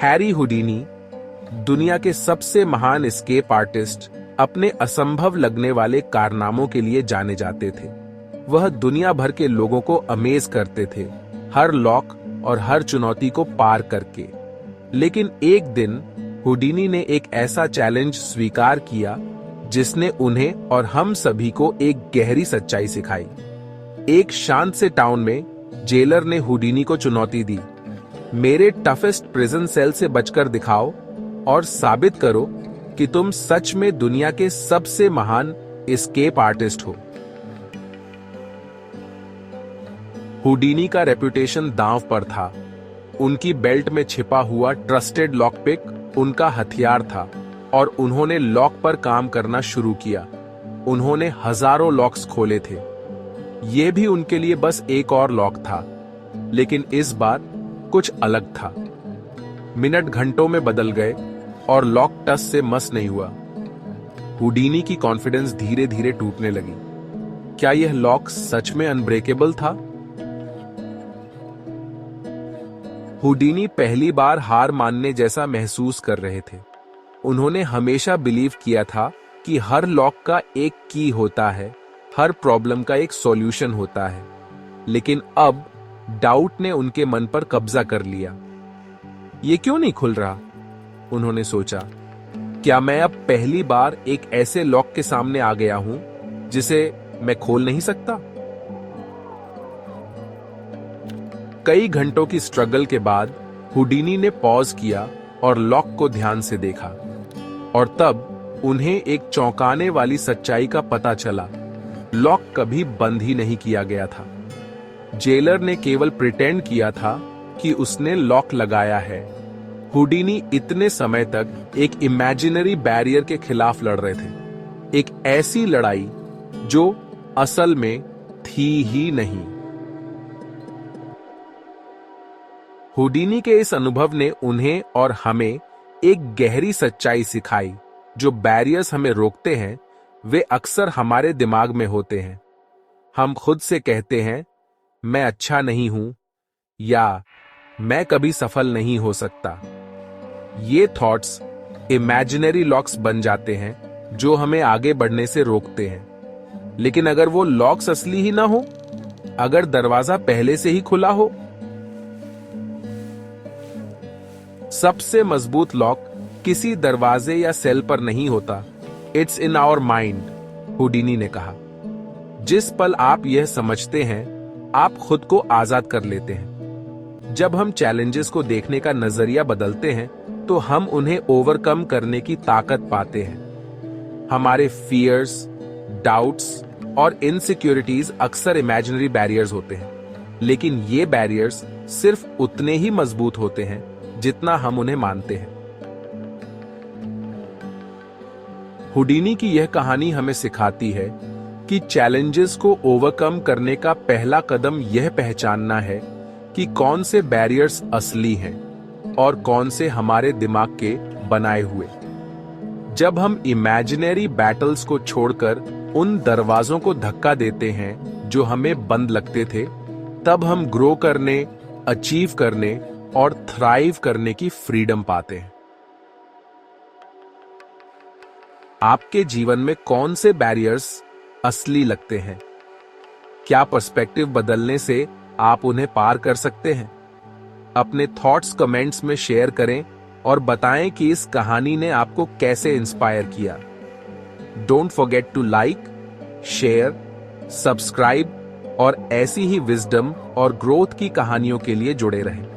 Harry Houdini, दुनिया के सबसे महान एस्केप आर्टिस्ट, अपने असंभव लगने वाले कारनामों के लिए जाने जाते थे। वह दुनिया भर के लोगों को अमेज करते थे, हर लॉक और हर चुनौती को पार करके। लेकिन एक दिन हुडीनी ने एक ऐसा चैलेंज स्वीकार किया जिसने उन्हें और हम सभी को एक गहरी सच्चाई सिखाई। एक शांत से टाउन में जेलर ने हुडीनी को चुनौती दी, मेरे टफेस्ट प्रिजन सेल से बचकर दिखाओ और साबित करो कि तुम सच में दुनिया के सबसे महान एस्केप आर्टिस्ट हो। हुडीनी का रेपुटेशन दांव पर था। उनकी बेल्ट में छिपा हुआ ट्रस्टेड लॉकपिक उनका हथियार था और उन्होंने लॉक पर काम करना शुरू किया। उन्होंने हजारों लॉक्स खोले थे। यह भी उनके लिए बस एक और लॉक था, लेकिन इस बार कुछ अलग था। मिनट घंटों में बदल गए और लॉक टस से मस नहीं हुआ। हुडीनी की कॉन्फिडेंस धीरे धीरे टूटने लगी। क्या यह लॉक सच में अनब्रेकेबल था? हुडीनी पहली बार हार मानने जैसा महसूस कर रहे थे। उन्होंने हमेशा बिलीव किया था कि हर लॉक का एक की होता है, हर प्रॉब्लम का एक सॉल्यूशन होता है। लेकिन अब डाउट ने उनके मन पर कब्जा कर लिया। ये क्यों नहीं खुल रहा? उन्होंने सोचा, क्या मैं अब पहली बार एक ऐसे लॉक के सामने आ गया हूं जिसे मैं खोल नहीं सकता? कई घंटों की स्ट्रगल के बाद हुडीनी ने पॉज किया और लॉक को ध्यान से देखा, और तब उन्हें एक चौंकाने वाली सच्चाई का पता चला। लॉक कभी बंद ही नहीं किया गया था। जेलर ने केवल प्रिटेंड किया था कि उसने लॉक लगाया है। हुडीनी इतने समय तक एक इमेजिनरी बैरियर के खिलाफ लड़ रहे थे, एक ऐसी लड़ाई जो असल में थी ही नहीं। हुडीनी के इस अनुभव ने उन्हें और हमें एक गहरी सच्चाई सिखाई। जो बैरियर्स हमें रोकते हैं वे अक्सर हमारे दिमाग में होते हैं। हम खुद से कहते हैं, मैं अच्छा नहीं हूं या मैं कभी सफल नहीं हो सकता। ये थॉट्स इमेजिनरी लॉक्स बन जाते हैं जो हमें आगे बढ़ने से रोकते हैं। लेकिन अगर वो लॉक्स असली ही ना हो, अगर दरवाजा पहले से ही खुला हो, सबसे मजबूत लॉक किसी दरवाजे या सेल पर नहीं होता, it's in our mind, Houdini ने कहा। जिस पल आप यह समझते हैं, आप खुद को आजाद कर लेते हैं। जब हम चैलेंजेस को देखने का नजरिया बदलते हैं, तो हम उन्हें ओवरकम करने की ताकत पाते हैं। हमारे फियर्स, डाउट्स और इनसिक्योरिटीज अक्सर इमेजिनरी बैरियर्स होते हैं, लेकिन ये बैरियर्स सिर्फ उतने ही मजबूत होते हैं जितना हम उन्हें मानते हैं। हुडीनी की यह कहानी हमें सिखाती है कि चैलेंजेस को ओवरकम करने का पहला कदम यह पहचानना है कि कौन से बैरियर्स असली हैं और कौन से हमारे दिमाग के बनाए हुए। जब हम इमेजिनरी बैटल्स को छोड़कर उन दरवाजों को धक्का देते हैं जो हमें बंद लगते थे, तब हम ग्रो करने, अचीव करने और थ्राइव करने की फ्रीडम पाते हैं। आपके जीवन में कौन से बैरियर्स असली लगते हैं? क्या पर्सपेक्टिव बदलने से आप उन्हें पार कर सकते हैं? अपने थॉट्स कमेंट्स में शेयर करें और बताएं कि इस कहानी ने आपको कैसे इंस्पायर किया। Don't forget to like, share, subscribe और ऐसी ही विजडम और ग्रोथ की कहानियों के लिए जुड़े रहें।